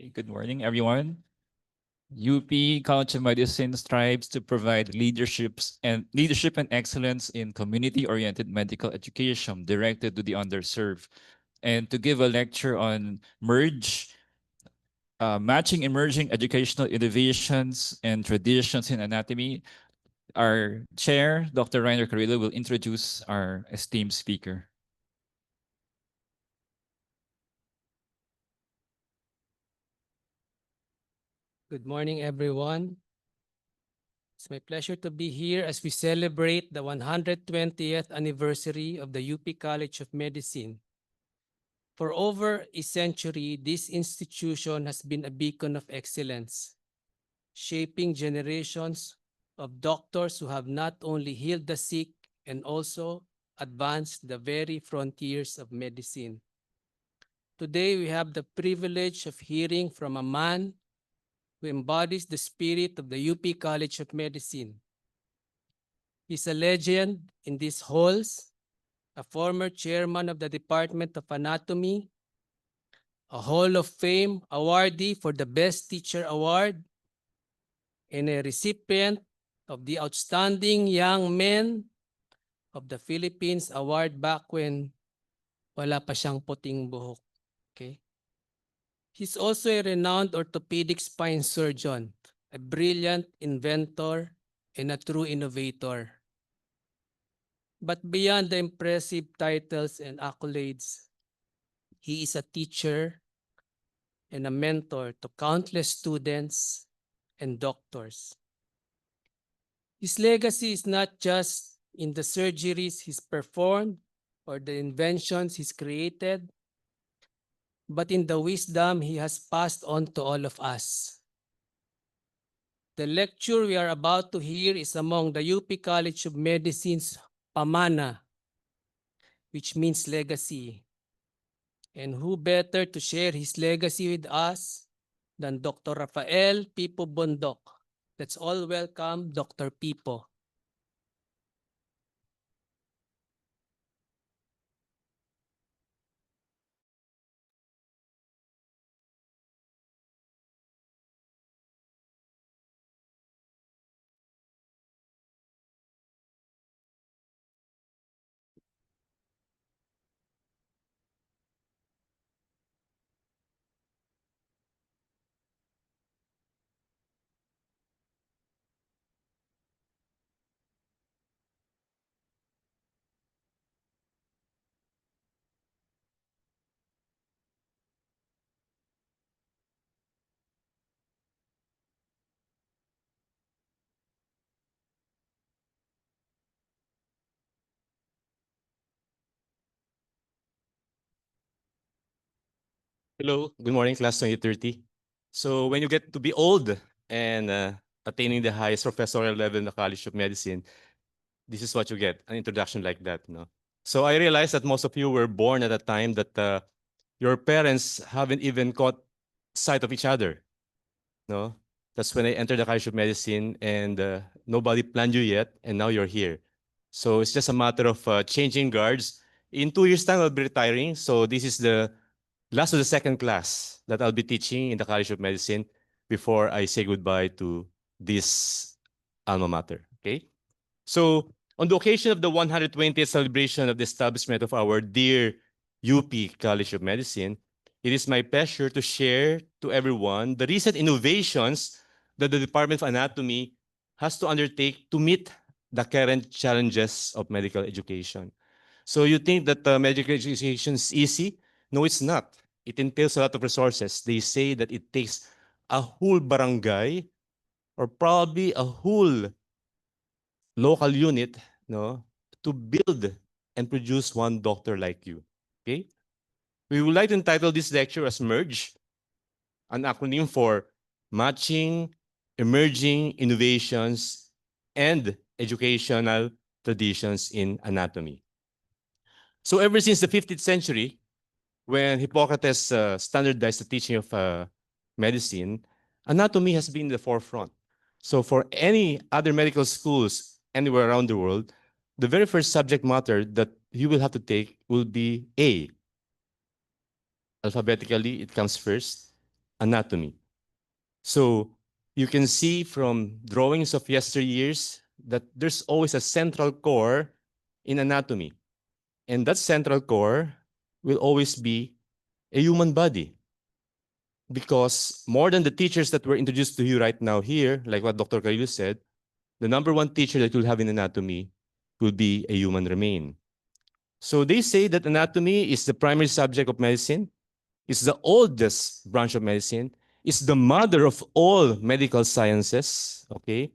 Good morning, everyone. UP College of Medicine strives to provide leadership and excellence in community-oriented medical education directed to the underserved. And to give a lecture on matching emerging educational innovations and traditions in anatomy, our chair, Dr. Reiner Carrillo, will introduce our esteemed speaker. Good morning, everyone. It's my pleasure to be here as we celebrate the 120th anniversary of the UP College of Medicine. For over a century, this institution has been a beacon of excellence, shaping generations of doctors who have not only healed the sick and also advanced the very frontiers of medicine. Today, we have the privilege of hearing from a man who embodies the spirit of the UP College of Medicine. He's a legend in these halls, a former chairman of the Department of Anatomy, a Hall of Fame awardee for the Best Teacher Award, and a recipient of the Outstanding Young Men of the Philippines Award back when wala pa siyang puting buhok. Okay? He's also a renowned orthopedic spine surgeon, a brilliant inventor, and a true innovator. But beyond the impressive titles and accolades, he is a teacher and a mentor to countless students and doctors. His legacy is not just in the surgeries he's performed or the inventions he's created, but in the wisdom he has passed on to all of us. The lecture we are about to hear is among the UP College of Medicine's Pamana, which means legacy. And who better to share his legacy with us than Dr. Rafael Pipo Bondok. Let's all welcome Dr. Pipo. Hello, good morning, class 2030. So when you get to be old and attaining the highest professorial level in the College of Medicine, this is what you get, an introduction like that. No? So I realized that most of you were born at a time that your parents haven't even caught sight of each other. No? That's when I entered the College of Medicine and nobody planned you yet, and now you're here. So it's just a matter of changing guards. In 2 years' time, I'll be retiring. So this is the last of the second class that I'll be teaching in the College of Medicine before I say goodbye to this alma mater. Okay? So, on the occasion of the 120th celebration of the establishment of our dear UP College of Medicine, it is my pleasure to share to everyone the recent innovations that the Department of Anatomy has to undertake to meet the current challenges of medical education. So you think that medical education is easy? No, it's not. It entails a lot of resources. They say that it takes a whole barangay or probably a whole local unit, no, to build and produce one doctor like you. Okay? We would like to entitle this lecture as MERGE, an acronym for Matching Emerging Innovations and Educational Traditions in Anatomy. So ever since the 15th century, when Hippocrates standardized the teaching of medicine, anatomy has been in the forefront. So for any other medical schools anywhere around the world, the very first subject matter that you will have to take will be A. Alphabetically, it comes first. anatomy. So you can see from drawings of yesteryears that there's always a central core in anatomy. And that central core will always be a human body. Because more than the teachers that were introduced to you right now here, like what Dr. Carrillo said, the number one teacher that you'll have in anatomy will be a human remain. So they say that anatomy is the primary subject of medicine, is the oldest branch of medicine, is the mother of all medical sciences, okay?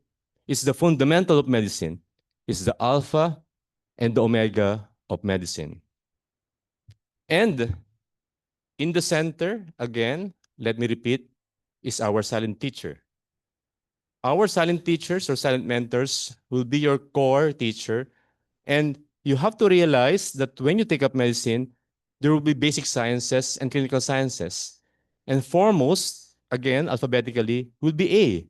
It's the fundamental of medicine, it's the alpha and the omega of medicine. And in the center, again, let me repeat, is our silent teacher. Our silent teachers or silent mentors will be your core teacher. And you have to realize that when you take up medicine, there will be basic sciences and clinical sciences. And foremost, again, alphabetically, will be A,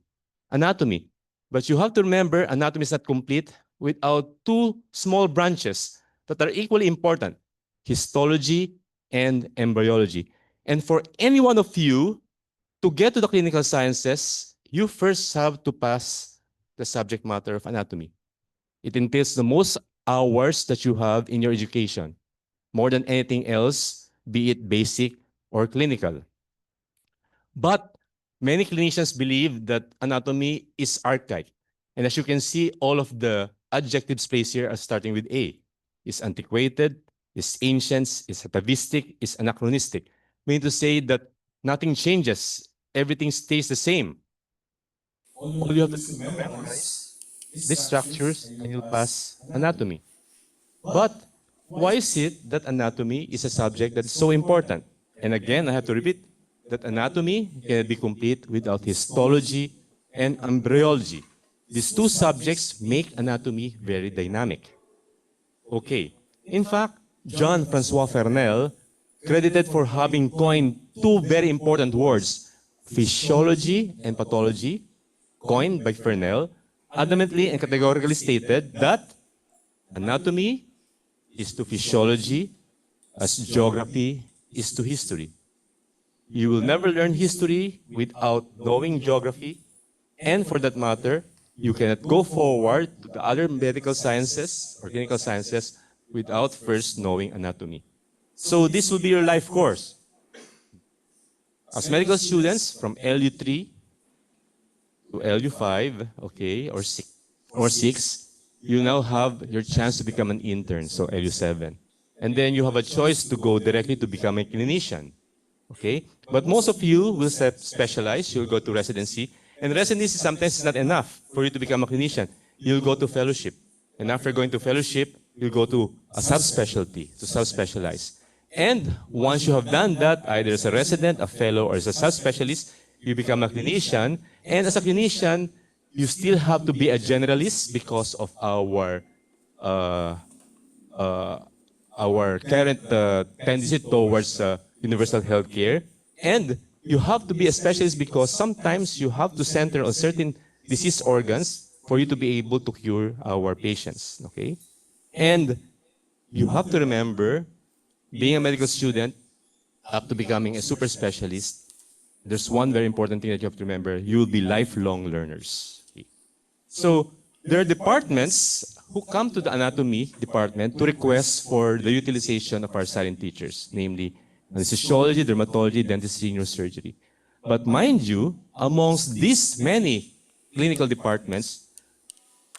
anatomy. But you have to remember, anatomy is not complete without two small branches that are equally important, histology and embryology. And for any one of you to get to the clinical sciences, you first have to pass the subject matter of anatomy. It entails the most hours that you have in your education, more than anything else, be it basic or clinical. But many clinicians believe that anatomy is archaic. And as you can see, all of the adjectives placed here are starting with A. Is antiquated, is ancient, is atavistic, is anachronistic. Meaning to say that nothing changes, everything stays the same. All you have to do is to memorize these structures and you'll pass anatomy. But why is it that anatomy is a subject that is so important? And again, I have to repeat that anatomy cannot be complete without histology and embryology. These two subjects make anatomy very dynamic. Okay. In fact, John Francois Fernel, credited for having coined two very important words, physiology and pathology, coined by Fernel, adamantly and categorically stated that anatomy is to physiology as geography is to history. You will never learn history without knowing geography, and for that matter, you cannot go forward to the other medical sciences or clinical sciences without first knowing anatomy. So this will be your life course. As medical students from LU3 to LU5, okay, or 6, you now have your chance to become an intern, so LU7. And then you have a choice to go directly to become a clinician. Okay? But most of you will specialize, you'll go to residency, and residency sometimes is not enough for you to become a clinician. You'll go to fellowship. And after going to fellowship, you'll go to a subspecialty, to subspecialize. And once you have done that, either as a resident, a fellow, or as a subspecialist, you become a clinician. And as a clinician, you still have to be a generalist because of our current tendency towards universal healthcare. And you have to be a specialist because sometimes you have to center on certain disease organs for you to be able to cure our patients. Okay? And you have to remember, being a medical student up to becoming a super specialist, there's one very important thing that you have to remember. You will be lifelong learners. Okay? So there are departments who come to the anatomy department to request for the utilization of our silent teachers, namely anesthesiology, dermatology, dentistry, neurosurgery. But mind you, amongst these many clinical departments,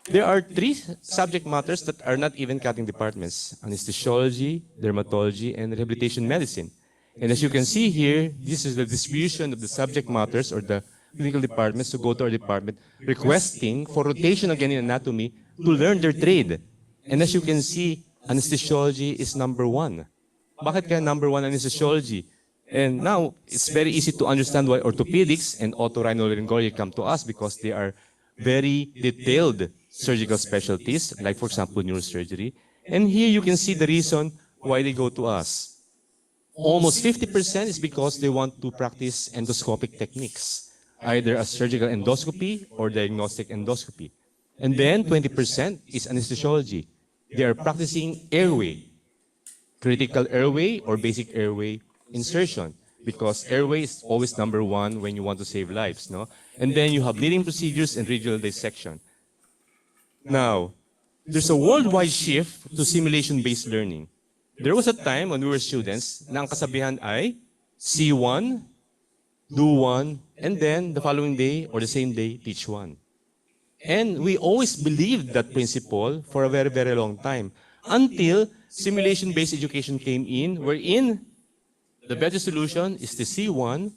there are 3 subject matters that are not even cutting departments: anesthesiology, dermatology, and rehabilitation medicine. And as you can see here, this is the distribution of the subject matters or the clinical departments to go to our department requesting for rotation again in anatomy to learn their trade. And as you can see, anesthesiology is number 1. Bakit kaya number 1 anesthesiology? And now, it's very easy to understand why orthopedics and otorhinolaryngology come to us because they are very detailed surgical specialties, like for example, neurosurgery. And here you can see the reason why they go to us. Almost 50% is because they want to practice endoscopic techniques, either a surgical endoscopy or diagnostic endoscopy. And then 20% is anesthesiology. They are practicing airway, critical airway or basic airway insertion. because airway is always number one when you want to save lives, no? And then you have leading procedures and regional dissection. Now, there's a worldwide shift to simulation-based learning. There was a time when we were students na ang kasabihan ay see one, do one, and then the following day or the same day, teach one. And we always believed that principle for a very, very long time until simulation-based education came in, wherein the better solution is to see one,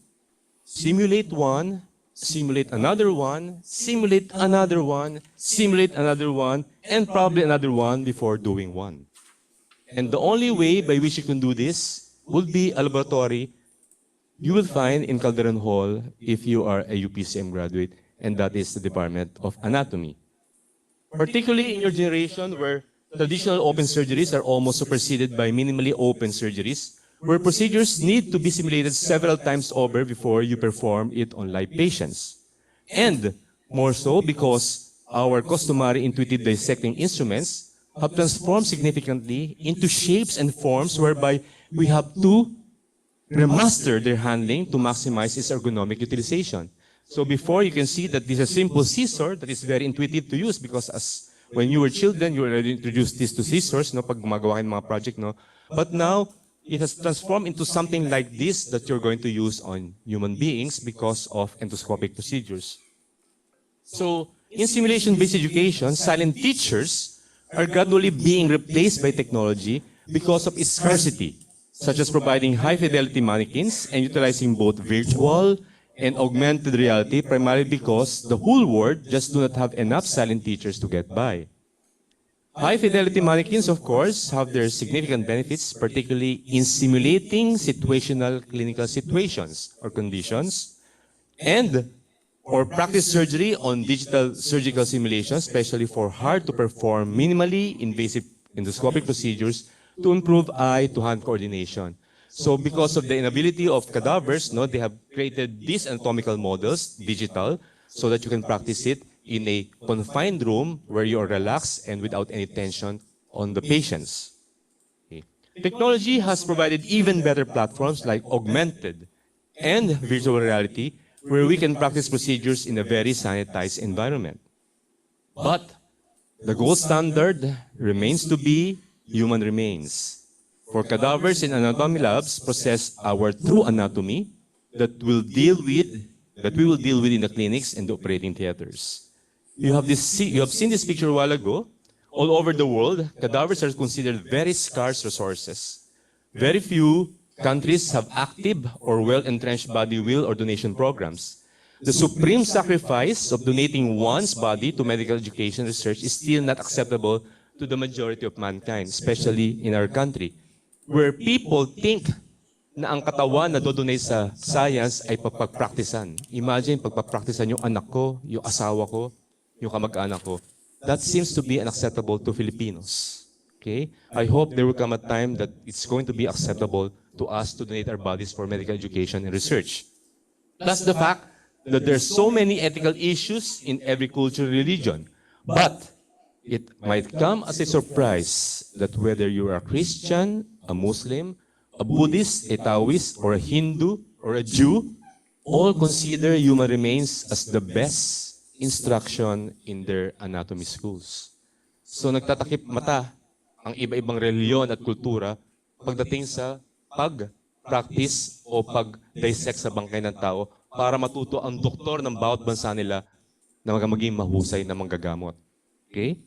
simulate another one, simulate another one, simulate another one, and probably another one before doing one. And the only way by which you can do this would be a laboratory you will find in Calderon Hall if you are a UPCM graduate, and that is the Department of Anatomy. Particularly in your generation where traditional open surgeries are almost superseded by minimally open surgeries, where procedures need to be simulated several times over before you perform it on live patients. And more so because our customary intuitive dissecting instruments have transformed significantly into shapes and forms whereby we have to remaster their handling to maximize its ergonomic utilization. So before you can see that this is a simple scissor that is very intuitive to use because as when you were children, you already introduced this to scissors, no, pag gumagawa kayo ng mga project, no. But now, it has transformed into something like this that you're going to use on human beings because of endoscopic procedures. So, in simulation-based education, silent teachers are gradually being replaced by technology because of its scarcity, such as providing high-fidelity mannequins and utilizing both virtual and augmented reality, primarily because the whole world just do not have enough silent teachers to get by. High-fidelity mannequins, of course, have their significant benefits, particularly in simulating situational clinical situations or conditions, and or practice surgery on digital surgical simulations, especially for hard-to-perform minimally invasive endoscopic procedures to improve eye-to-hand coordination. So because of the inability of cadavers, no, they have created these anatomical models, digital, so that you can practice it in a confined room where you are relaxed and without any tension on the patients. Okay. Technology has provided even better platforms like augmented and virtual reality where we can practice procedures in a very sanitized environment. But the gold standard remains to be human remains. For cadavers in anatomy labs process our true anatomy that we will deal with in the clinics and the operating theaters. You have seen this picture a while ago. All over the world, cadavers are considered very scarce resources. Very few countries have active or well-entrenched body will or donation programs. The supreme sacrifice of donating one's body to medical education research is still not acceptable to the majority of mankind, especially in our country, where people think na ang katawan na dodonate sa science ay pagpapraktisan. Imagine, pagpapraktisan yung anak ko, yung asawa ko, yung kamag-anak ko. That seems to be unacceptable to Filipinos. Okay? I hope there will come a time that it's going to be acceptable to us to donate our bodies for medical education and research. Plus the fact that there's so many ethical issues in every culture and religion. But it might come as a surprise that whether you are a Christian, a Muslim, a Buddhist, a Taoist, or a Hindu, or a Jew, all consider human remains as the best instruction in their anatomy schools. So nagtatakip mata ang iba-ibang reliyon at kultura pagdating sa pag-practice o pag-dissect sa bangkay ng tao para matuto ang doktor ng bawat bansa nila na maging mahusay na manggagamot. Okay?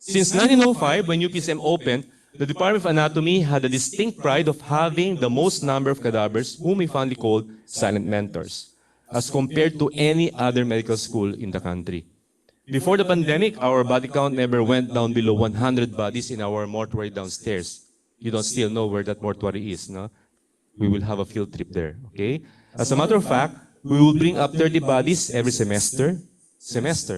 Since 1905, when UPSM opened, the Department of Anatomy had the distinct pride of having the most number of cadavers whom we fondly called silent mentors, as compared to any other medical school in the country. Before the pandemic, our body count never went down below 100 bodies in our mortuary downstairs. You don't still know where that mortuary is, no? We will have a field trip there, okay? As a matter of fact, we will bring up 30 bodies every semester,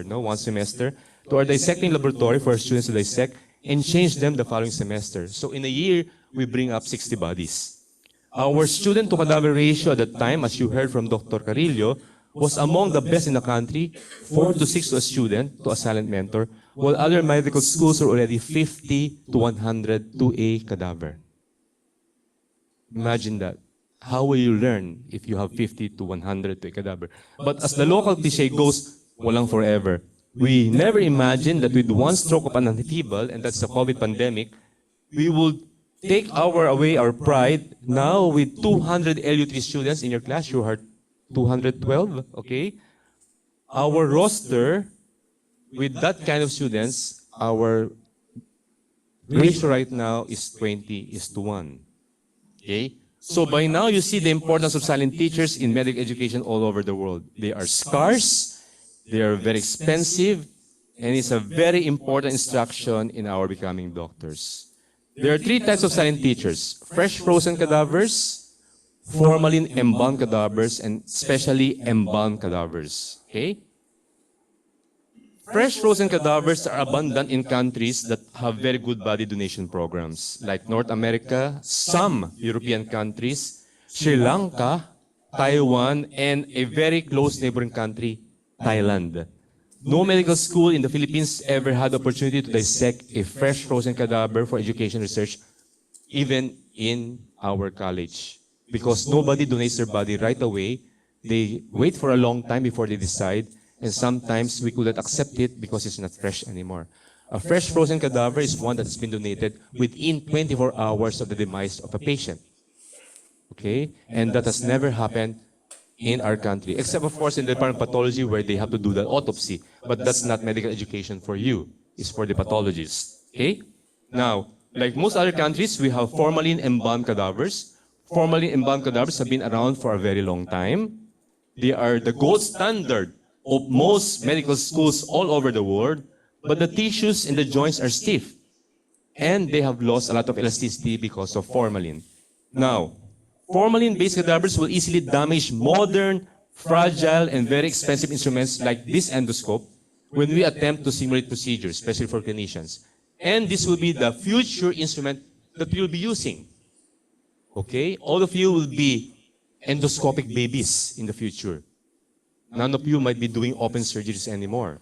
one semester, to our dissecting laboratory for our students to dissect and change them the following semester. So in a year, we bring up 60 bodies. Our student to cadaver ratio at that time, as you heard from Dr. Carillo, was among the best in the country, 4 to 6 to a student, to a silent mentor, while other medical schools are already 50 to 100 to a cadaver. Imagine that. How will you learn if you have 50 to 100 to a cadaver? But as the local cliche goes, walang forever. We never imagined that with one stroke of an upheaval, and that's the COVID pandemic, we would take away our pride. Now with 200 LU3 students in your class, you are 212, okay? Our roster, with that kind of students, our ratio right now is 20:1. Okay? So by now, you see the importance of silent teachers in medical education all over the world. They are scarce, they are very expensive, and it's a very important instruction in our becoming doctors. There are three types of silent teachers: fresh frozen cadavers, formalin embalmed cadavers, and specially embalmed cadavers. Okay? Fresh frozen cadavers are abundant in countries that have very good body donation programs, like North America, some European countries, Sri Lanka, Taiwan, and a very close neighboring country, Thailand. No medical school in the Philippines ever had the opportunity to dissect a fresh frozen cadaver for education research, even in our college. Because nobody donates their body right away. They wait for a long time before they decide, and sometimes we couldn't accept it because it's not fresh anymore. A fresh frozen cadaver is one that has been donated within 24 hours of the demise of a patient. Okay? And that has never happened in our country, except of course in the Department of Pathology where they have to do the autopsy. But that's not medical education for you. It's for the pathologists. Okay? Now, like most other countries, we have formalin embalmed cadavers. Formalin embalmed cadavers have been around for a very long time. They are the gold standard of most medical schools all over the world, but the tissues in the joints are stiff, and they have lost a lot of elasticity because of formalin. Now, formalin-based cadavers will easily damage modern, fragile, and very expensive instruments like this endoscope when we attempt to simulate procedures, especially for clinicians. And this will be the future instrument that we will be using. Okay? All of you will be endoscopic babies in the future. None of you might be doing open surgeries anymore.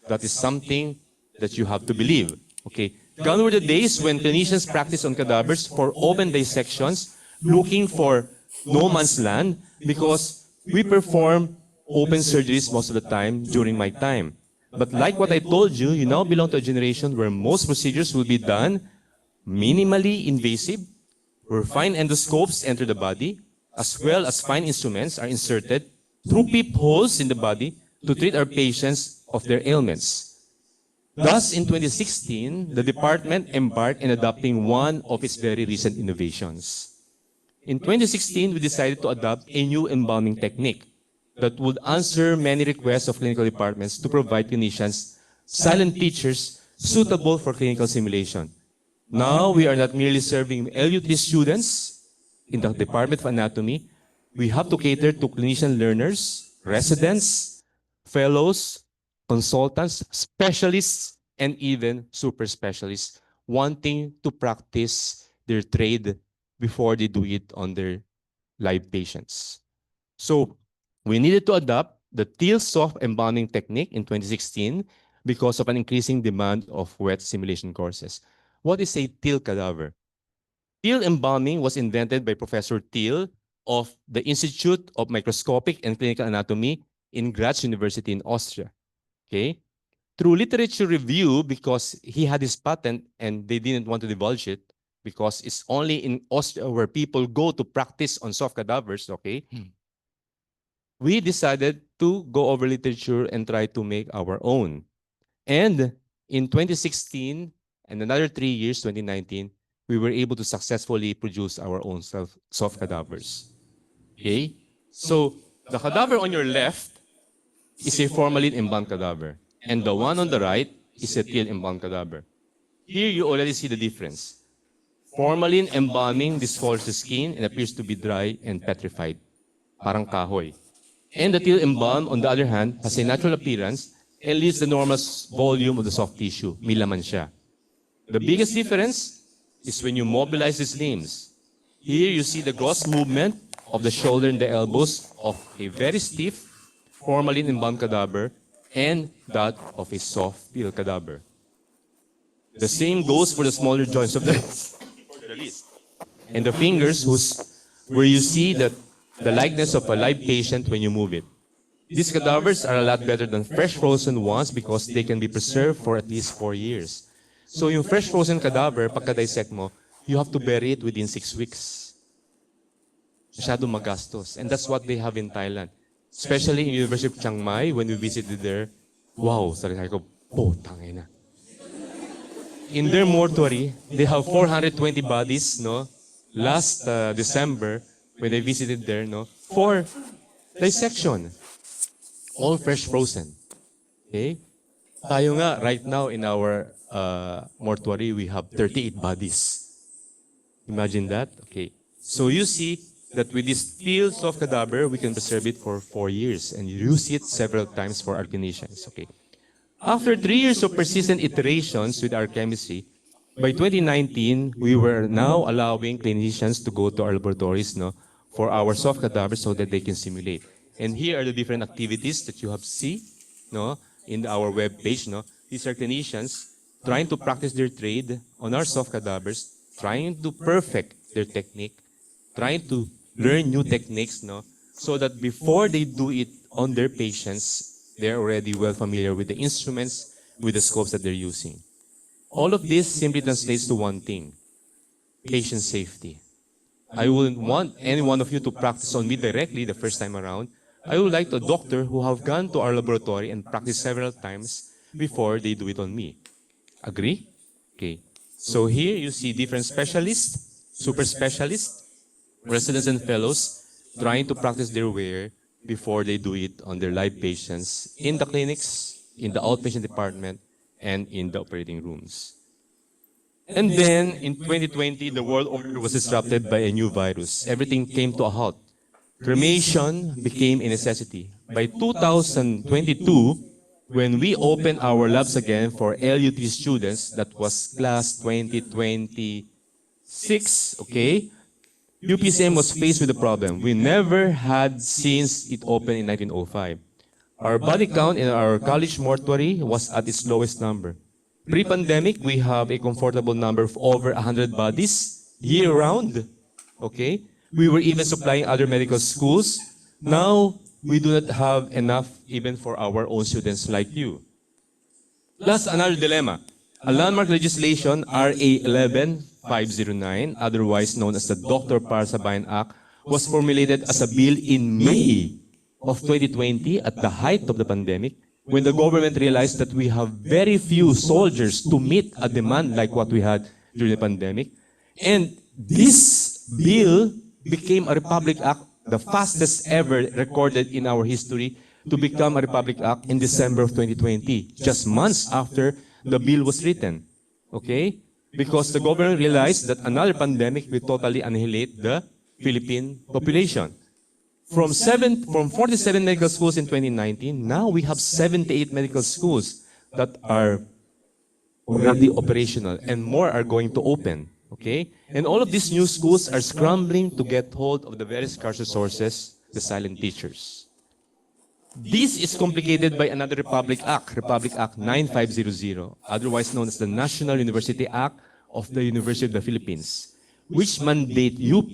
That is something that you have to believe. Okay? Gone were the days when clinicians practice on cadavers for open dissections, looking for no man's land, because we perform open surgeries most of the time during my time. But like what I told you, you now belong to a generation where most procedures will be done minimally invasive, where fine endoscopes enter the body, as well as fine instruments are inserted through peepholes in the body to treat our patients of their ailments. Thus, in 2016, the department embarked in adopting one of its very recent innovations. In 2016, we decided to adopt a new embalming technique that would answer many requests of clinical departments to provide clinicians silent teachers suitable for clinical simulation. Now, we are not merely serving LU3 students in the Department of Anatomy. We have to cater to clinician learners, residents, fellows, consultants, specialists, and even super specialists wanting to practice their trade before they do it on their live patients. So we needed to adopt the teal soft embalming technique in 2016 because of an increasing demand of wet simulation courses. What is a teal cadaver? Teal embalming was invented by Professor Teal of the Institute of Microscopic and Clinical Anatomy in Graz University in Austria. Okay? Through literature review, because he had his patent and they didn't want to divulge it, because it's only in Austria where people go to practice on soft cadavers, okay? We decided to go over literature and try to make our own. And in 2016, and another 3 years, 2019, we were able to successfully produce our own soft cadavers. Okay? So the cadaver on your left is a formalin embalmed cadaver, and the one on the right is a teal embalmed cadaver. Here you already see the difference. Formalin embalming discolors the skin and appears to be dry and petrified, parang kahoy. And the teal embalm, on the other hand, has a natural appearance and leaves the normal volume of the soft tissue. May laman siya. The biggest difference is when you mobilize these limbs. Here you see the gross movement of the shoulder and the elbows of a very stiff formalin embalmed cadaver and that of a soft teal cadaver. The same goes for the smaller joints of the wrist and the fingers, whose where you see that the likeness of a live patient when you move it. These cadavers are a lot better than fresh frozen ones because they can be preserved for at least 4 years. So yung fresh frozen cadaver, pagka-dissect mo, you have to bury it within 6 weeks. Masyado magastos. And that's what they have in Thailand. Especially in University of Chiang Mai, when we visited there, wow, sabi ko, tangay na. In their mortuary, they have 420 bodies, no? Last December, when I visited there, no? For dissection. All fresh frozen. Okay? Tayo nga, right now in our mortuary, we have 38 bodies. Imagine that? Okay. So you see that with this still soft cadaver, we can preserve it for 4 years and use it several times for our clinicians. Okay. After 3 years of persistent iterations with our chemistry, by 2019, we were now allowing clinicians to go to our laboratories, no, for our soft cadavers so that they can simulate. And here are the different activities that you have seen, no, in our web page, no. These are clinicians trying to practice their trade on our soft cadavers, trying to perfect their technique, trying to learn new techniques, no, so that before they do it on their patients, they're already well familiar with the instruments, with the scopes that they're using. All of this simply translates to one thing: patient safety. I wouldn't want any one of you to practice on me directly the first time around. I would like a doctor who have gone to our laboratory and practiced several times before they do it on me. Agree? Okay. So here you see different specialists, super specialists, residents and fellows trying to practice their wear before they do it on their live patients in the clinics, in the outpatient department, and in the operating rooms. And then in 2020, the world order was disrupted by a new virus. Everything came to a halt. Cremation became a necessity. By 2022, when we opened our labs again for LUT students, that was class 2026, okay, UPCM was faced with a problem we never had since it opened in 1905. Our body count in our college mortuary was at its lowest number. Pre-pandemic, we have a comfortable number of over 100 bodies year-round. Okay? We were even supplying other medical schools. Now, we do not have enough even for our own students like you. Plus, another dilemma. A landmark legislation, RA 11509, otherwise known as the Dr. Parasabayan Act, was formulated as a bill in May of 2020 at the height of the pandemic, when the government realized that we have very few soldiers to meet a demand like what we had during the pandemic. And this bill became a Republic Act, the fastest ever recorded in our history to become a Republic Act in December of 2020, just months after the bill was written. Okay? Because the government realized that another pandemic will totally annihilate the Philippine population. From 47 medical schools in 2019, now we have 78 medical schools that are already operational and more are going to open. Okay? And all of these new schools are scrambling to get hold of the very scarce resources, the silent teachers. This is complicated by another Republic Act 9500, otherwise known as the National University Act of the University of the Philippines, which mandate UP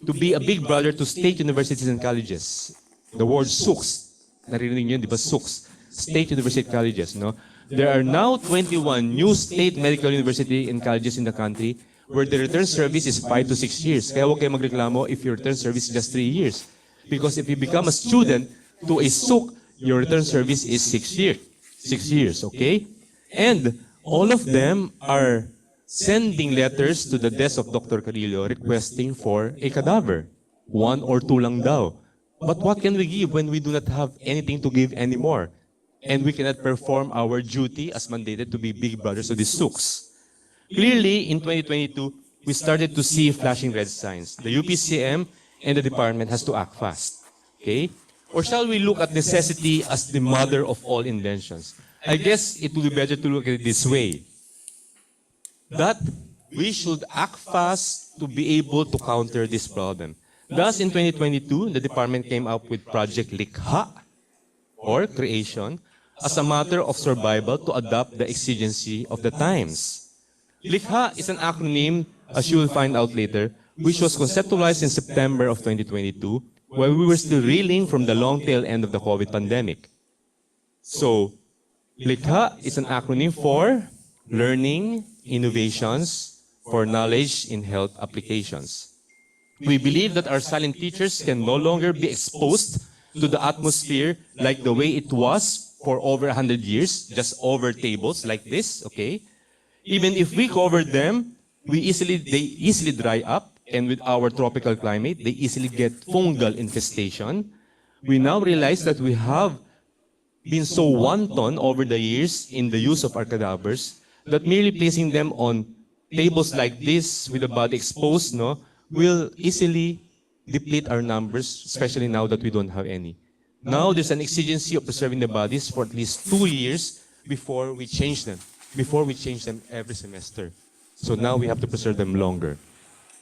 to be a big brother to state universities and colleges. The word SUCS, naririnig niyo, di ba, SUCS, State University Colleges, no? There are now 21 new state medical university and colleges in the country where the return service is 5 to 6 years. Kaya huwag kayo magreklamo if your return service is just 3 years. Because if you become a student to a SUC, your return service is 6 years. 6 years, okay? And all of them are sending letters to the desk of Dr. Carillo requesting for a cadaver. 1 or 2 lang daw. But what can we give when we do not have anything to give anymore? And we cannot perform our duty as mandated to be big brothers of the SUCs. Clearly, in 2022, we started to see flashing red signs. The UPCM and the department has to act fast. Okay? Or shall we look at necessity as the mother of all inventions? I guess it would be better to look at it this way: that we should act fast to be able to counter this problem. Thus, in 2022, the department came up with Project Likha, or creation, as a matter of survival to adapt the exigency of the times. Likha is an acronym, as you will find out later, which was conceptualized in September of 2022, while we were still reeling from the long tail end of the COVID pandemic. So, LICHA is an acronym for Learning Innovations for Knowledge in Health Applications. We believe that our silent teachers can no longer be exposed to the atmosphere like the way it was for over 100 years, just over tables like this, okay? Even if we covered them, they easily dry up, and with our tropical climate, they easily get fungal infestation. We now realize that we have been so wanton over the years in the use of our cadavers that merely placing them on tables like this with the body exposed, no, will easily deplete our numbers, especially now that we don't have any. Now there's an exigency of preserving the bodies for at least 2 years before we change them, every semester. So now we have to preserve them longer.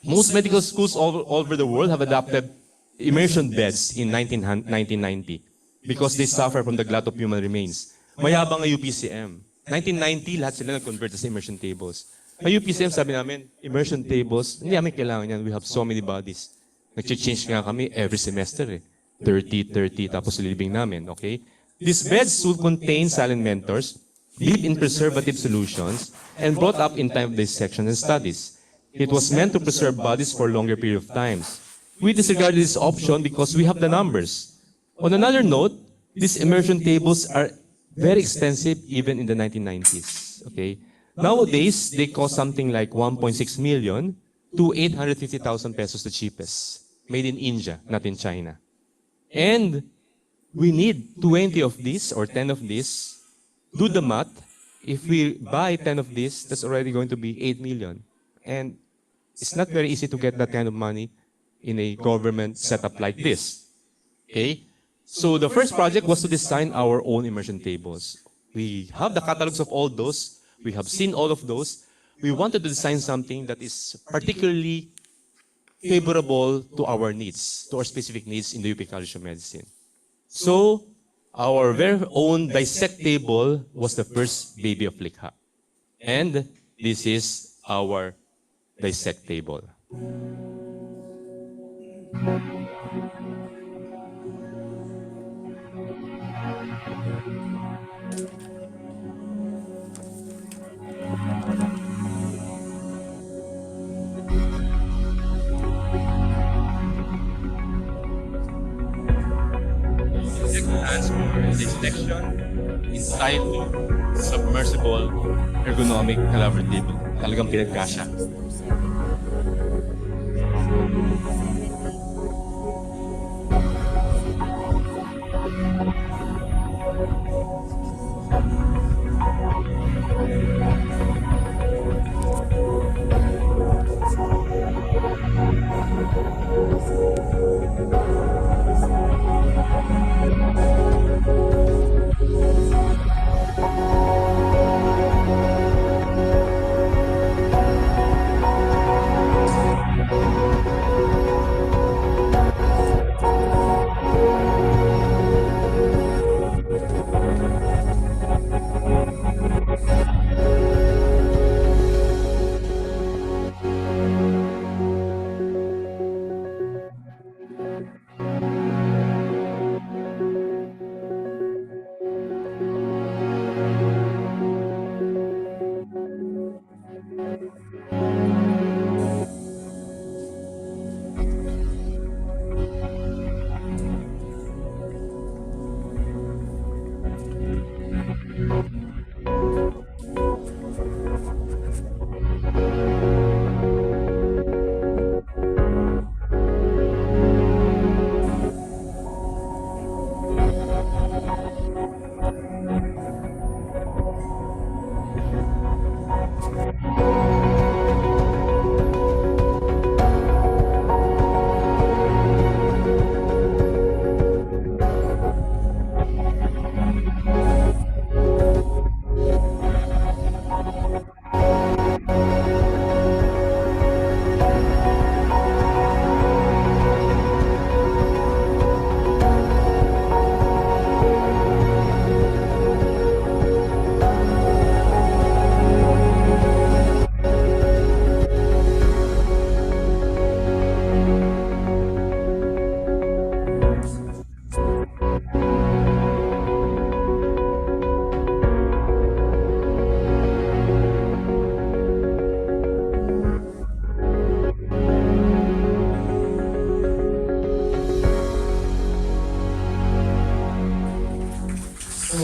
Most medical schools all over the world have adopted immersion beds in 1990 because they suffer from the glut of human remains. Mayabang ang UPCM. 1990, lahat sila nag-convert sa immersion tables. Ang UPCM, sabi namin, immersion tables, hindi namin kailangan yan. We have so many bodies. Nag-change nga kami every semester eh. 30, tapos living namin, okay? These beds will contain silent mentors, deep in preservative solutions, and brought up in time of dissection and studies. It was meant to preserve bodies for a longer period of times. We disregarded this option because we have the numbers. On another note, these immersion tables are very expensive even in the 1990s, okay? Nowadays, they cost something like 1.6 million to 850,000 pesos the cheapest. Made in India, not in China. And we need 20 of these or 10 of these. Do the math. If we buy 10 of these, that's already going to be 8 million. And it's not very easy to get that kind of money in a government setup like this. Okay? So the first project was to design our own immersion tables. We have the catalogs of all those. We have seen all of those. We wanted to design something that is particularly favorable to our needs, to our specific needs in the UP College of Medicine. So, our very own dissect table was the first baby of LICHA. And this is our dissect table. Dissection inside submersible ergonomic cadaver table. Talagang pinagkasya.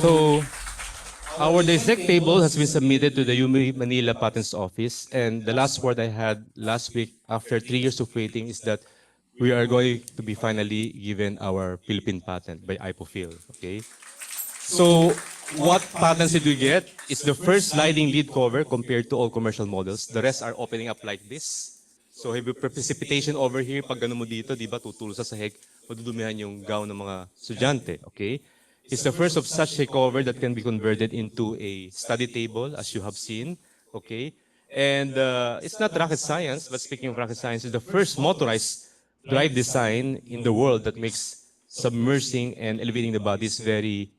So our dissect table has been submitted to the UME Manila Patents Office, and the last word I had last week after 3 years of waiting is that we are going to be finally given our Philippine patent by IPOFIL. Okay. So what patents did we get? It's the first sliding lead cover compared to all commercial models. The rest are opening up like this. So heavy precipitation over here, pag ganun mo dito, di ba, tutulong sa sahig, madudumihan yung gown ng mga estudyante, okay? It's the first of such a cover that can be converted into a study table, as you have seen, okay? And it's not rocket science, but speaking of rocket science, it's the first motorized drive design in the world that makes submersing and elevating the bodies very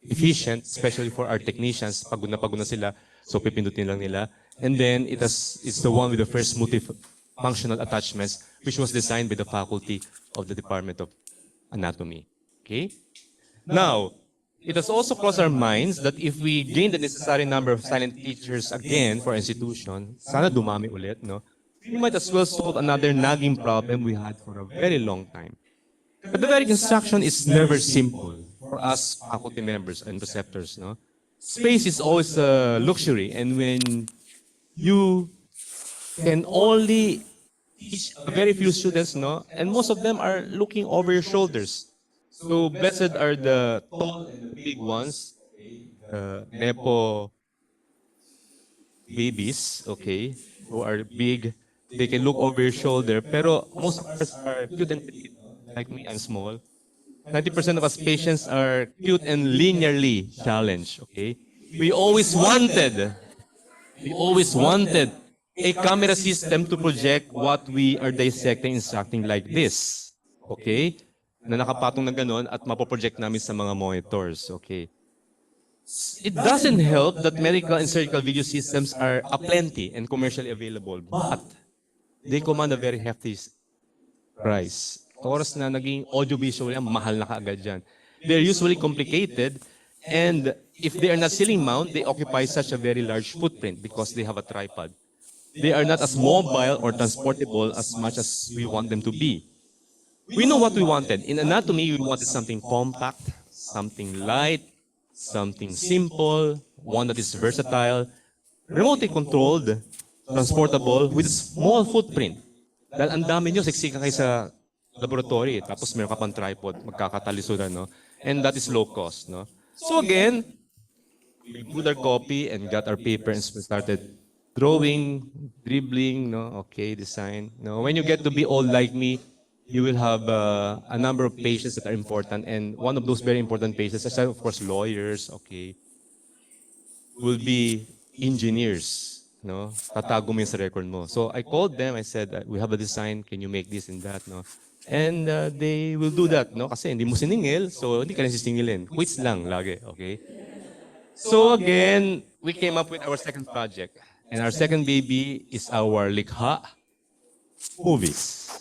efficient, especially for our technicians. Pagod na sila, so pipindutin lang nila. And then it's the one with the first multifunctional attachments, which was designed by the faculty of the Department of Anatomy. Okay? Now, it has also crossed our minds that if we gain the necessary number of silent teachers again for our institution, sana dumami ulit, no? We might as well solve another nagging problem we had for a very long time. But the very construction is never simple for us faculty members and preceptors, no? Space is always a luxury, and when you can only teach a very few students, no? And most of them are looking over your shoulders. So blessed are the tall and the big ones, Nepo babies, okay, who are big. They can look over your shoulder, pero most of us are cute and petite. Like me, I'm small. 90% of us patients are cute and linearly challenged, okay? We always wanted, we always wanted a camera system to project what we are dissecting, instructing like this, okay? Na nakapatong na ganun at mapoproject namin sa mga monitors, okay? It doesn't help that medical and surgical video systems are aplenty and commercially available, but they command a very hefty price. Oras na naging audiovisual yan, mahal na kaagad yan. They're usually complicated, and if they are not ceiling mount, they occupy such a very large footprint because they have a tripod. They are not as mobile or transportable as much as we want them to be. We know what we wanted. In anatomy, we wanted something compact, something light, something simple, one that is versatile, remotely controlled, transportable, with a small footprint. Dahil ang dami nyo, sexy ka kayo sa laboratory, tapos meron ka pang tripod, magkakatalisudan, no? And that is low cost, no? So again, we put our copy and got our paper and started drawing, dribbling, no? Okay, design. No? When you get to be old like me, you will have a number of patients that are important, and one of those very important patients, aside of course lawyers, okay, will be engineers. No? Tatago mo yun sa record mo. So I called them, I said, we have a design, can you make this and that? No? And they will do that, no? Kasi hindi mo siningil, so hindi ka na sisingilin. Quits lang lagi, okay? So again, we came up with our second project. And our second baby is our Likha movies.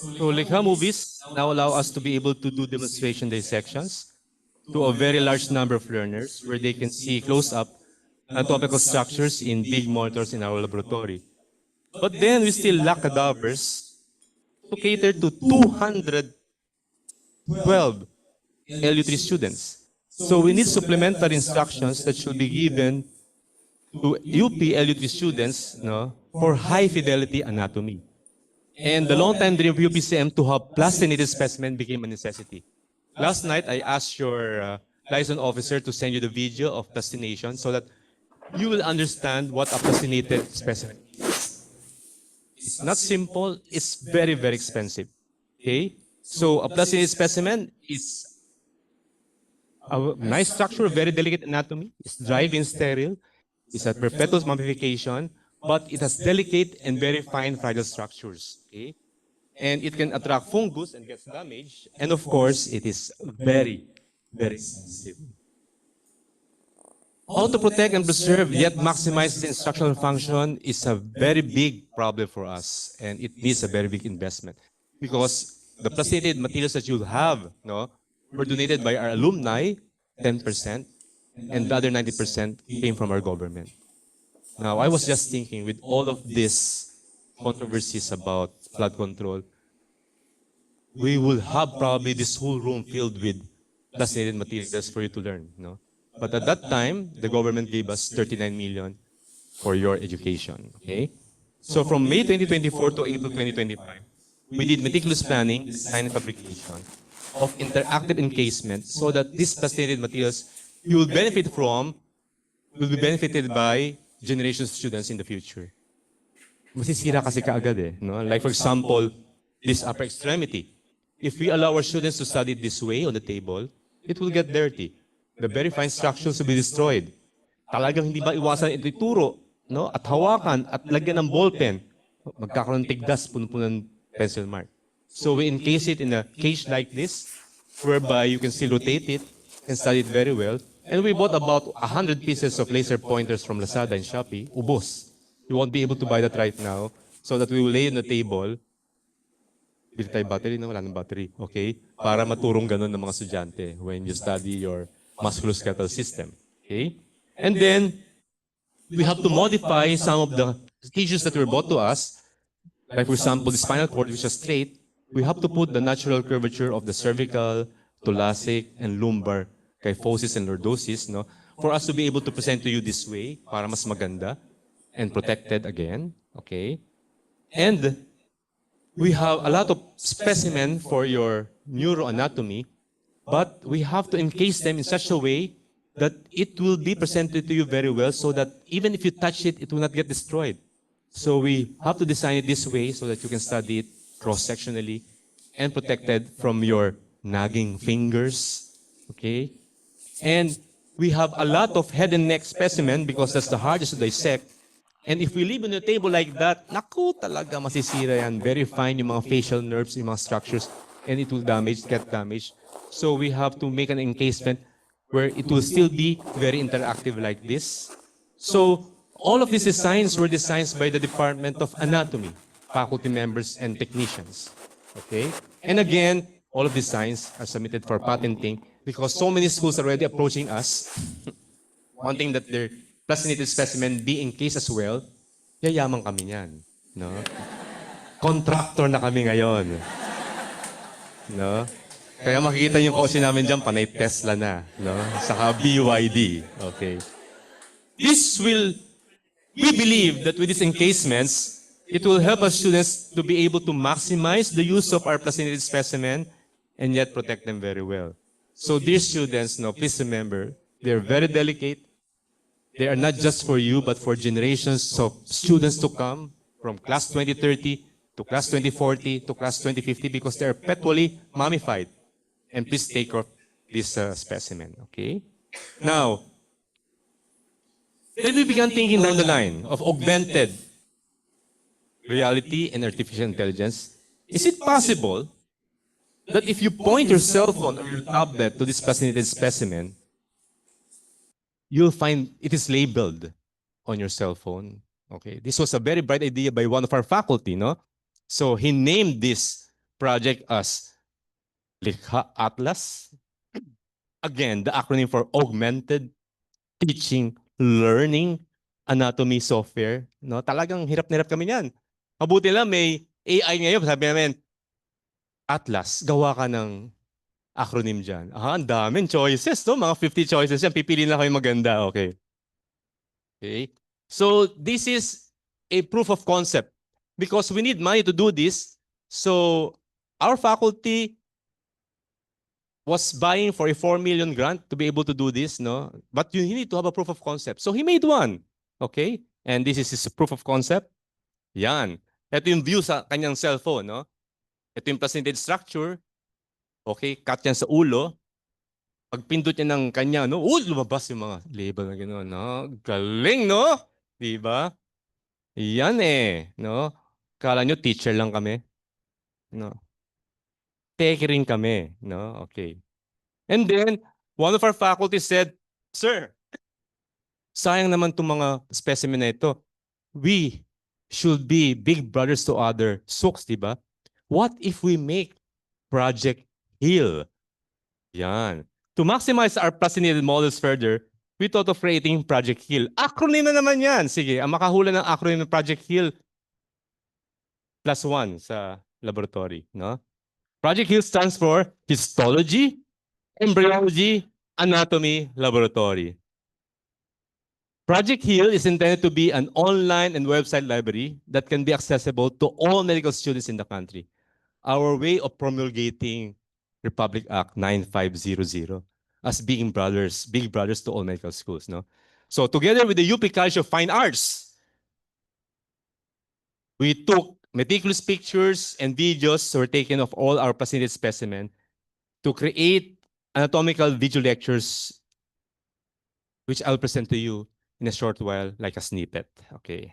So Likha movies now allow us to be able to do demonstration dissections to a very large number of learners where they can see close up anatomical structures in big monitors in our laboratory. But then we still lack cadavers to cater to 212 LU3 students. So we need supplementary instructions that should be given to UP LU3 students, no, for high fidelity anatomy. And the long time dream of UPCM to have plastinated specimen became a necessity. Last night, I asked your liaison officer to send you the video of plastination so that you will understand what a plastinated specimen is. It's not simple, it's very, very expensive. Okay? So a plastinated specimen is a nice structure, very delicate anatomy. It's dry and sterile. It's a perpetual mummification, but it has delicate and very fine fragile structures. Okay? And it can attract fungus and gets damaged. And of course, it is very, very expensive. How to protect and preserve yet maximize the instructional function is a very big problem for us, and it needs a very big investment because the plastinated materials that you'll have, no, were donated by our alumni, 10%, and the other 90% came from our government. Now, I was just thinking with all of these controversies about flood control, we will have probably this whole room filled with plastinated materials for you to learn, no? But at that time, the government gave us 39 million for your education, okay? So from May 2024 to April 2025, we did meticulous planning, design, and fabrication of interactive encasement so that these plastinated materials you will benefit from will be benefited by generations of students in the future. Masisira kasi kaagad eh, no? Like for example, this upper extremity. If we allow our students to study this way on the table, it will get dirty. The very fine structures will be destroyed. Talagang hindi ba iwasan ito ituro, no? At hawakan at lagyan ng ballpen. Magkakaroon ng tigdas, puno-puno ng pencil mark. So we encase it in a cage like this, whereby you can still rotate it and study it very well. And we bought about 100 pieces of laser pointers from Lazada and Shopee. Ubos. You won't be able to buy that right now, so that we will lay on the table. Bili tayo battery, no? Wala ng battery. Okay? Para maturong ganun ng mga estudyante when you study your musculoskeletal system. Okay? And then, we have to modify some of the tissues that were brought to us. Like for example, the spinal cord, which is straight. We have to put the natural curvature of the cervical, thoracic, and lumbar kyphosis and lordosis, no? For us to be able to present to you this way, para mas maganda and protected again. Okay? And we have a lot of specimen for your neuroanatomy, but we have to encase them in such a way that it will be presented to you very well so that even if you touch it, it will not get destroyed. So we have to design it this way so that you can study it cross-sectionally and protected from your nagging fingers. Okay? And we have a lot of head and neck specimen because that's the hardest to dissect. And if we leave on the table like that, naku, talaga masisira yan. Very fine yung mga facial nerves, yung mga structures, and it will get damaged. So we have to make an encasement where it will still be very interactive like this. So all of these designs were designs by the Department of Anatomy, faculty members and technicians. Okay? And again, all of these designs are submitted for patenting because so many schools are already approaching us, wanting that their plastinated specimen be encased as well. Yayaman kami niyan, no? Contractor na kami ngayon. No? Kaya makikita yung kotse namin dyan, panay Tesla na, no? Saka BYD. Okay. We believe that with these encasements, it will help our students to be able to maximize the use of our plastinated specimen and yet protect them very well. So dear students, no, please remember, they're very delicate. They are not just for you, but for generations of students to come from class 2030 to class 2040 to class 2050 because they are perpetually mummified. And please take off this specimen, okay? Now, then we began thinking down the line of augmented reality and artificial intelligence. Is it possible that if you point your cell phone or your tablet to this plastinated specimen, you'll find it is labeled on your cell phone? Okay, this was a very bright idea by one of our faculty, no? So he named this project as Likha Atlas. Again, the acronym for Augmented Teaching Learning Anatomy Software. No, talagang hirap na hirap kami niyan. Mabuti lang may AI ngayon. Sabi namin, Atlas, gawa ka ng acronym dyan. Ang daming choices, no? Mga 50 choices yan. Pipili na kayo maganda. Okay. Okay. So, this is a proof of concept because we need money to do this. So, our faculty was buying for a 4 million grant to be able to do this, no? But you need to have a proof of concept. So, he made one. Okay? And this is his proof of concept. Yan. Ito yung view sa kanyang cellphone, no? Ito yung presented structure. Okay, cut yan sa ulo. Pag pindot niya ng kanya, no? Lumabas yung mga label na gano'n, no? Galing, no? Diba? Yan no? Kala nyo teacher lang kami? No. Teke rin kami, no? Okay. And then, one of our faculty said, Sir, sayang naman itong mga specimen na ito. We should be big brothers to other SOCs, diba? What if we make Project Heal? Yan. To maximize our plus-needed models further, we thought of creating Project Heal. Acronym na naman yan. Sige, ang makahula ng acronym ng Project Heal, +1 sa laboratory. No? Project Heal stands for Histology, Embryology, Anatomy Laboratory. Project Heal is intended to be an online and website library that can be accessible to all medical students in the country. Our way of promulgating Republic Act 9500 as being brothers, big brothers to all medical schools. No? So together with the UP College of Fine Arts, we took meticulous pictures and videos were taken of all our presented specimen to create anatomical video lectures, which I'll present to you in a short while, like a snippet. Okay.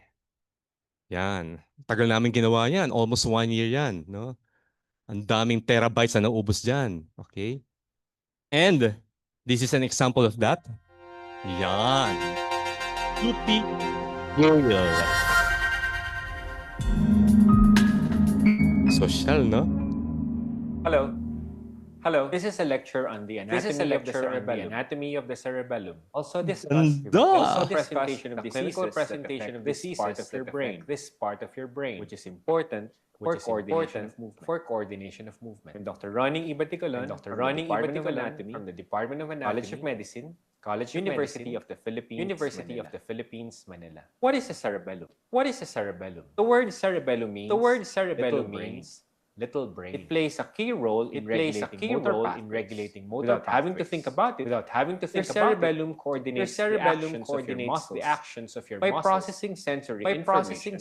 Yan. Tagal namin ginawa yan. Almost 1 year yan. No? Ang daming terabytes na naubos dyan. Okay? And this is an example of that. Yan. UP Royal. Social, no? Hello. Hello. This is a lecture on the anatomy of the cerebellum. Also discuss Ganda! presentation of diseases part of your brain. This part of your brain, which is important for coordination of movement. And Dr. Ronnie Ibaticolon, from the Department of Anatomy, College of Medicine, University of the Philippines, Manila. What is a cerebellum? The word cerebellum means little brain. It plays a key role in regulating motor pathways. Having to think about it. Your cerebellum coordinates the actions of your muscles by processing sensory information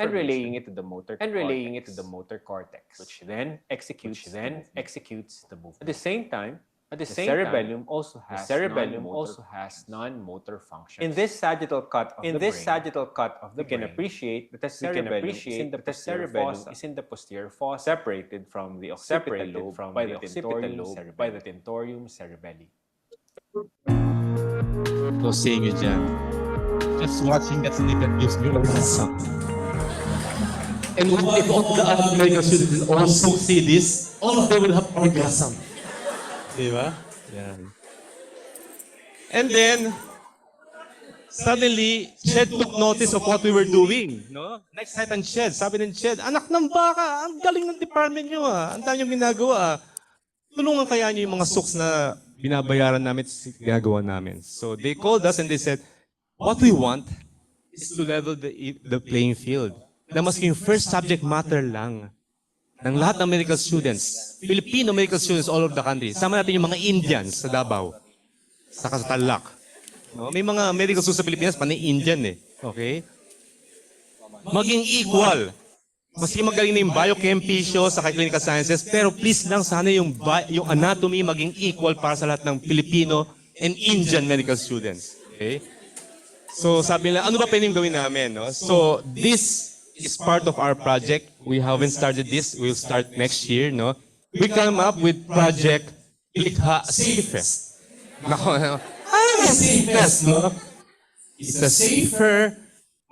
and relaying it to the motor cortex, which then executes the movement. At the same time, the cerebellum also has non-motor functions. In this sagittal cut of the brain, we can appreciate that the cerebellum is in the posterior fossa, separated from the occipital lobe by the tentorium cerebelli. So seeing it dyan. Just watching that snippet gives me orgasm. And what if all the other medical students also see this? All of them will have orgasm. Diba? Yan. And then, suddenly, Shed took notice of what we were doing. No? Next night ang Shed, sabi ng Shed, anak ng baka, ang galing ng department nyo Ang dami yung ginagawa Tulungan kaya nyo yung mga SOCs na binabayaran namin at ginagawa namin. So they called us and they said, what we want is to level the playing field. Na maski yung first subject matter lang ng lahat ng medical students, Filipino medical students all over the country. Sama natin yung mga Indians sa Davao, sa Tarlac. No? May mga medical students sa Pilipinas, panay Indian Okay? Maging equal. Maski magaling na yung biochem, physio, sa clinical sciences, pero please lang sana yung anatomy maging equal para sa lahat ng Filipino and Indian medical students. Okay? So sabi nila, ano ba pwedeng gawin namin? No? So this is part of our project. We haven't started this. We'll start next year. No? We come up with Project Likha Safest. Ano safest? No? It's a safer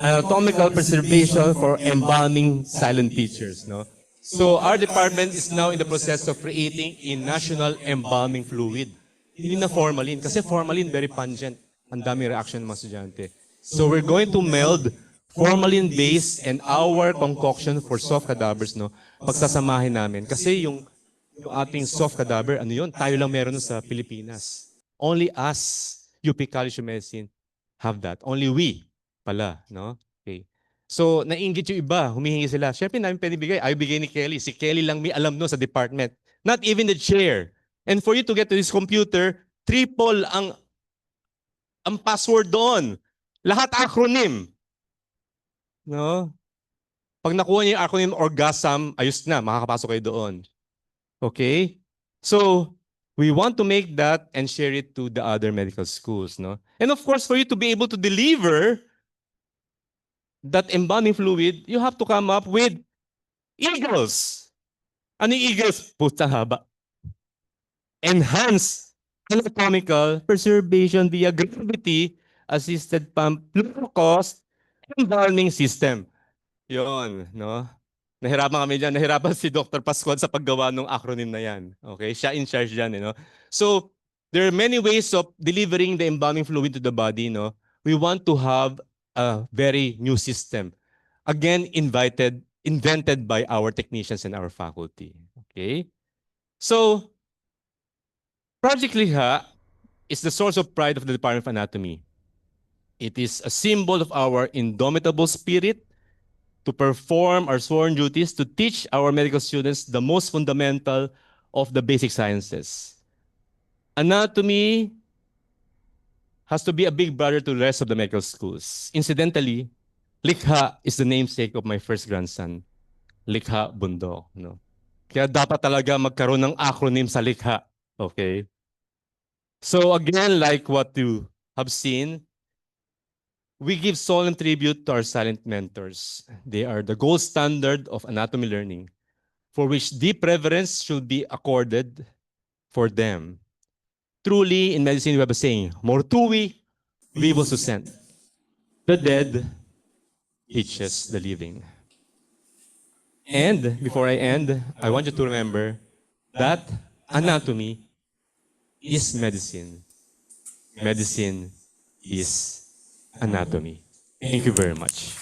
anatomical preservation for embalming silent teachers. No? So our department is now in the process of creating a national embalming fluid. Hindi na formalin. Kasi formalin, very pungent. Ang daming reaction ng mga estudyante. So we're going to meld formalin base and our concoction for soft cadavers, no? Pagsasamahin namin. Kasi yung ating soft cadaver, ano yun? Tayo lang meron nun sa Pilipinas. Only us, UP College of Medicine, have that. Only we pala, no? Okay. So, nainggit yung iba, humihingi sila. Siyempre, namin pwede bigay. Ayaw bigay ni Kelly. Si Kelly lang may alam no sa department. Not even the chair. And for you to get to this computer, triple ang password doon. Lahat acronym. No? Pag nakuha niyo yung acronym orgasm, ayos na, makakapasok kayo doon. Okay? So, we want to make that and share it to the other medical schools, no? And of course, for you to be able to deliver that embalming fluid, you have to come up with eagles. Ano yung eagles? Puta haba. Enhanced anatomical preservation via gravity-assisted pump low-cost embalming system. Yon, no? Nahirapan kami dyan. Nahirapan si Dr. Pascual sa paggawa ng acronym na yan. Okay? Siya in charge dyan, no? So, there are many ways of delivering the embalming fluid to the body, no? We want to have a very new system. Again, invented by our technicians and our faculty. Okay? So, Project Liha is the source of pride of the Department of Anatomy. It is a symbol of our indomitable spirit to perform our sworn duties to teach our medical students the most fundamental of the basic sciences. Anatomy has to be a big brother to the rest of the medical schools. Incidentally, Likha is the namesake of my first grandson, Likha Bundok. No? Kaya dapat talaga magkaroon ng acronym sa Likha. Okay? So again, like what you have seen, we give solemn tribute to our silent mentors. They are the gold standard of anatomy learning, for which deep reverence should be accorded for them. Truly, in medicine, we have a saying, mortui vivos suscent. The dead teaches the living. And before I end, I want you to remember that anatomy is medicine. Medicine is anatomy. Thank you very much.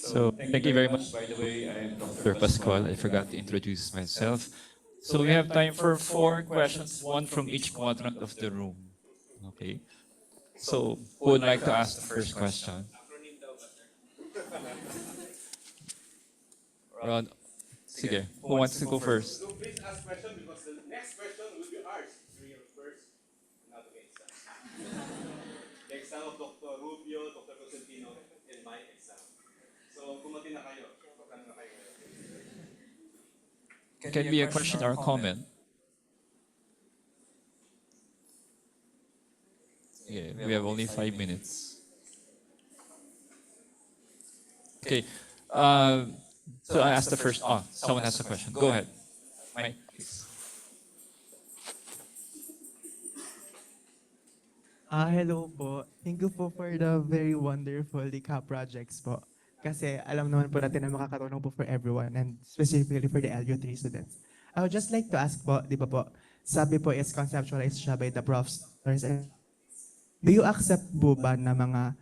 So thank you very much. By the way, I'm Dr. Pascual. I forgot to introduce myself. So we have time for 4 questions, one from each quadrant of the room. Okay. So who would like to ask the first question? Ron, sige, who wants to go first? So please ask question because the next question will be ours. Your first anatomy exam. The exam of Dr. Rubio, Dr. Cosentino, and my exam. So kumati na kayo. Magkano na kayo? Can be a question or a comment. Yeah, we have only 5 minutes. Okay. So I asked the first. Oh, someone has a question. Go ahead. Mike, please. Hello po. Thank you po for the very wonderful Likha projects po. Kasi alam naman po natin na makakatulong po for everyone and specifically for the LU3 students. I would just like to ask po, di ba po, sabi po is conceptualized siya by the profs. Do you accept po ba na mga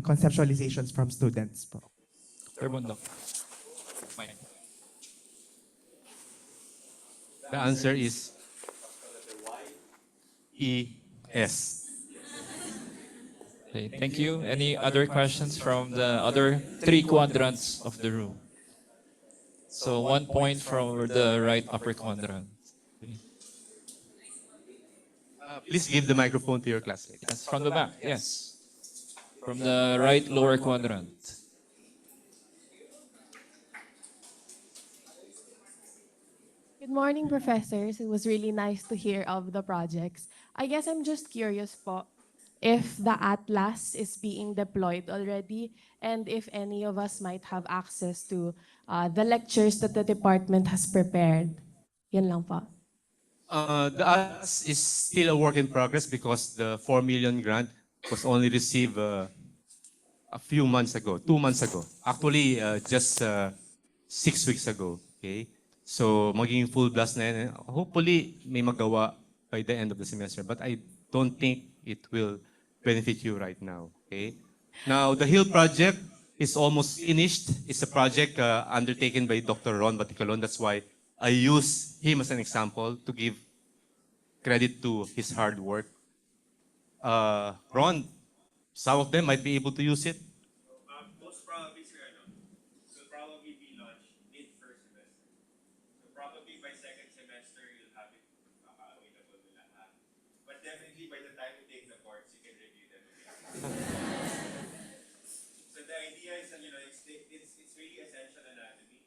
conceptualizations from students po? Dr. Bundok. Mike. The answer is ES. Okay, thank you. Any other questions from the other 3 quadrants of the room? So 1 point from the right upper quadrant. Please give the microphone to your classmate. Yes, from the back. Yes. From the right lower quadrant. Good morning, professors. It was really nice to hear of the projects. I guess I'm just curious po if the atlas is being deployed already and if any of us might have access to the lectures that the department has prepared. Yan lang po. The us is still a work in progress because the 4 million grant was only received a few months ago, 2 months ago. Actually, just 6 weeks ago. Okay? So, magiging full blast na yan. Hopefully, may magawa by the end of the semester. But I don't think it will benefit you right now. Okay? Now, the Hill project is almost finished. It's a project undertaken by Dr. Ron Baticolon. That's why I use him as an example to give credit to his hard work. Ron, some of them might be able to use it. Most probably, sir, will probably be launched mid-first semester. So probably by second semester, you'll have it available to lahat. But definitely by the time you take the course, you can review them again. So the idea is that, it's really essential anatomy.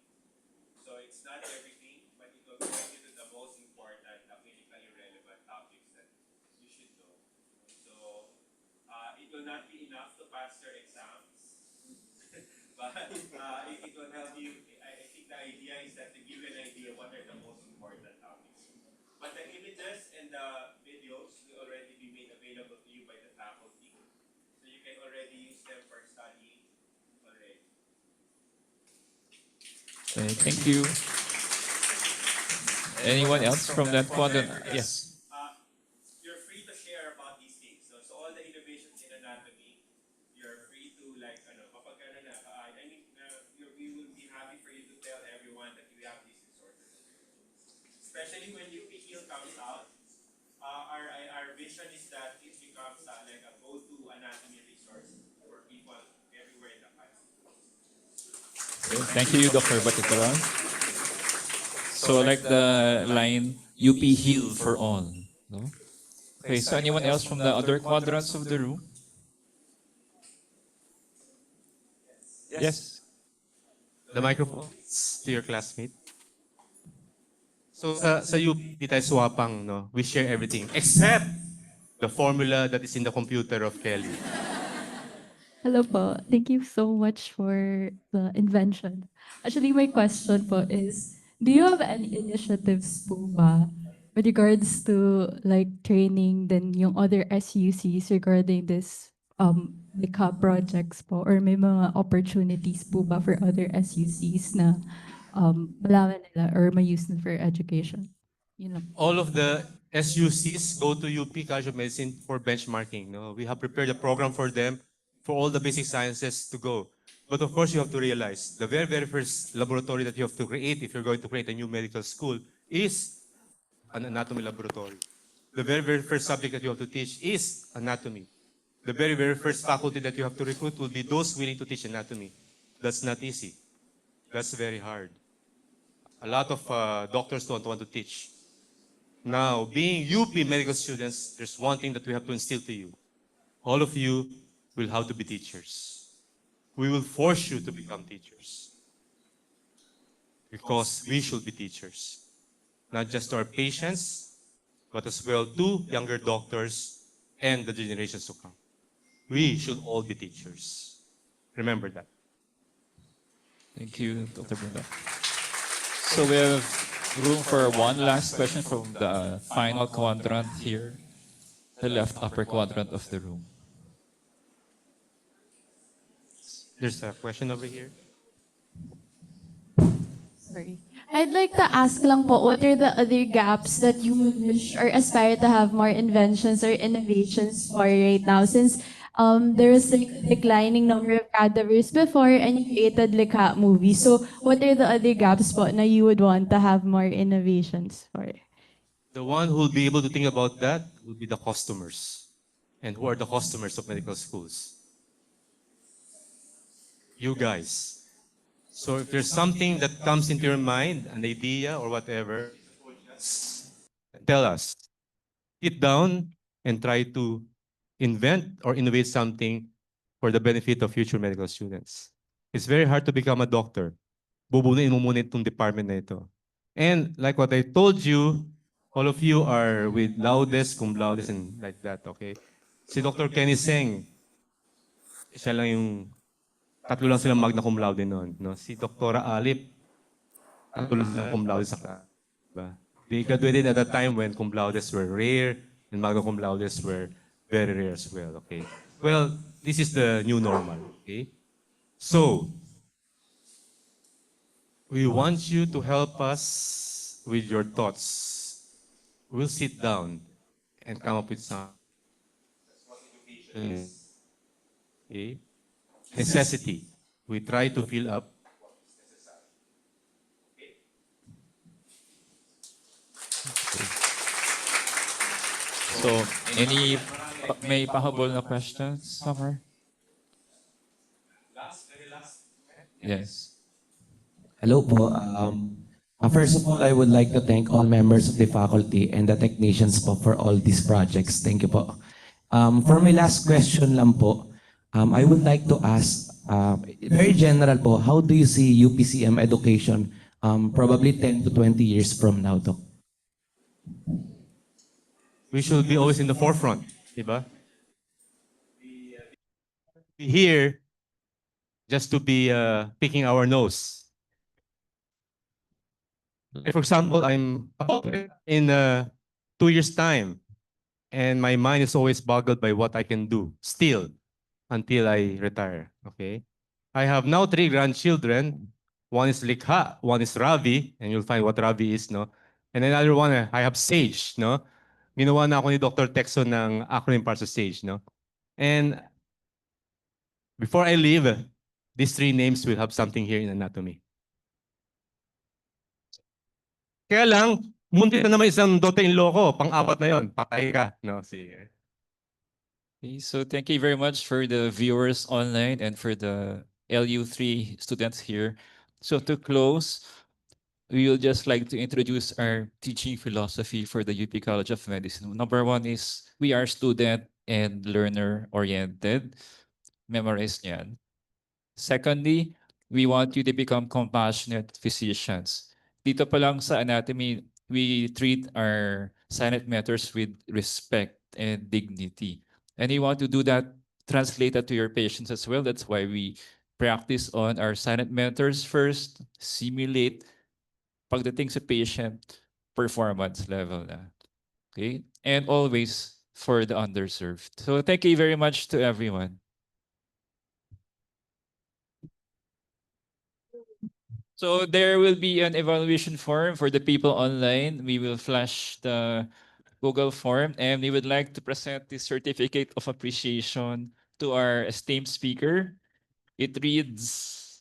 So it's not everything, but it will guide you to the most important, clinically relevant topics that you should know. So it will not be enough to pass your exams, but it will help you. I think the idea is that to give you an idea what are the most important topics. But the images and the videos will already be made available to you by the faculty. So you can already use them for studying already. Okay, thank you. Anyone else from that quadrant? Yes. You're free to share about these things. So all the innovations in anatomy, you're free to kapag we will be happy for you to tell everyone that we have these resources. Especially when UP Heal comes out, our vision is that it becomes like a go-to anatomy resource for people everywhere in the country. Okay, thank you, Dr. Batitaran. So like the line, UP Heal for all. No? Okay, so anyone else from the other quadrants of the room? Yes. The microphone to your classmate. So sa UP, di tayo swapang, no? We share everything except the formula that is in the computer of Kelly. Hello po. Thank you so much for the invention. Actually, my question po is, do you have any initiatives po ba with regards to like training then yung other SUCs regarding this Lika projects po or may mga opportunities po ba for other SUCs na malaman nila or may-use na for education? Yun lang. All of the SUCs go to UP College of Medicine for benchmarking. No? We have prepared a program for them for all the basic sciences to go. But of course, you have to realize the very, very first laboratory that you have to create if you're going to create a new medical school is an anatomy laboratory. The very, very first subject that you have to teach is anatomy. The very, very first faculty that you have to recruit will be those willing to teach anatomy. That's not easy. That's very hard. A lot of doctors don't want to teach. Now, being UP medical students, there's one thing that we have to instill to you. All of you will have to be teachers. We will force you to become teachers. Because we should be teachers. Not just to our patients, but as well to younger doctors and the generations to come. We should all be teachers. Remember that. Thank you, Dr. Brenda. So we have room for one last question from the final quadrant here, the left upper quadrant of the room. There's a question over here. Sorry. I'd like to ask lang po, what are the other gaps that you would wish or aspire to have more inventions or innovations for right now? Since there was like a declining number of cadavers before and you created Likha movie. So what are the other gaps po na you would want to have more innovations for? The one who will be able to think about that will be the customers. And who are the customers of medical schools? You guys. So if there's something that comes into your mind, an idea or whatever, tell us. Sit down and try to invent or innovate something for the benefit of future medical students. It's very hard to become a doctor. Bubunuin mo muna itong department na ito. And like what I told you, all of you are with laudes, cum laudes, and like that, okay? Si Dr. Kenny Seng, siya lang yung, tatlo lang silang magna cum laude noon. No? Si Dr. Alip, tatlo lang silang cum laude sa class. Diba? They graduated at a time when cum laudes were rare and magna cum laudes were very rare as well, okay? Well, this is the new normal, okay? So, we want you to help us with your thoughts. We'll sit down and come up with some. Okay? Necessity. We try to fill up. So, any may pahabol na questions somewhere? Yes. Hello po. First of all, I would like to thank all members of the faculty and the technicians po for all these projects. Thank you po. For my last question lang po, I would like to ask, very general po, how do you see UPCM education probably 10 to 20 years from now, Doc? We should be always in the forefront, diba? Be here just to be picking our nose. Like for example, I'm in 2 years' time, and my mind is always boggled by what I can do still until I retire. Okay, I have now 3 grandchildren. One is Likha, one is Ravi, and you'll find what Ravi is, no? And another one, I have Sage, no? Ginawa na ako ni Dr. Texon ng acronym para sa Sage, no? And before I leave, these 3 names will have something here in anatomy. Kaya lang, munti na naman isang daughter-in-law ko, pang-apat na yon, patay ka. No, sige. Okay, so thank you very much for the viewers online and for the LU3 students here. So to close, we will just like to introduce our teaching philosophy for the UP College of Medicine. Number one is we are student and learner oriented. Memorize niyan. Secondly, we want you to become compassionate physicians. Dito pa lang sa anatomy, we treat our silent matters with respect and dignity. And we want to do that translated to your patients as well. That's why we practice on our silent matters first, simulate pagdating sa patient, performance level na. Okay? And always for the underserved. So thank you very much to everyone. So there will be an evaluation form for the people online. We will flash the Google form and we would like to present this certificate of appreciation to our esteemed speaker. It reads,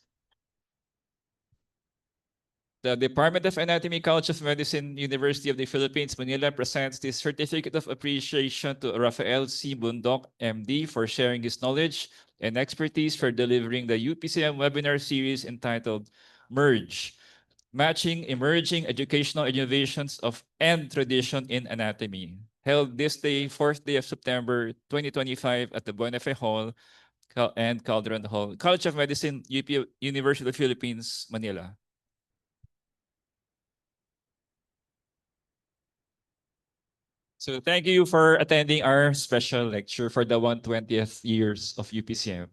the Department of Anatomy, College of Medicine, University of the Philippines, Manila presents this certificate of appreciation to Rafael C. Bundok, MD, for sharing his knowledge and expertise for delivering the UPCM webinar series entitled Merge, Matching Emerging Educational Innovations of and Tradition in Anatomy, held this day, 4th day of September 2025 at the Buenafe Hall and Calderon Hall, College of Medicine, UP, University of the Philippines, Manila. So thank you for attending our special lecture for the 120th years of UPCM.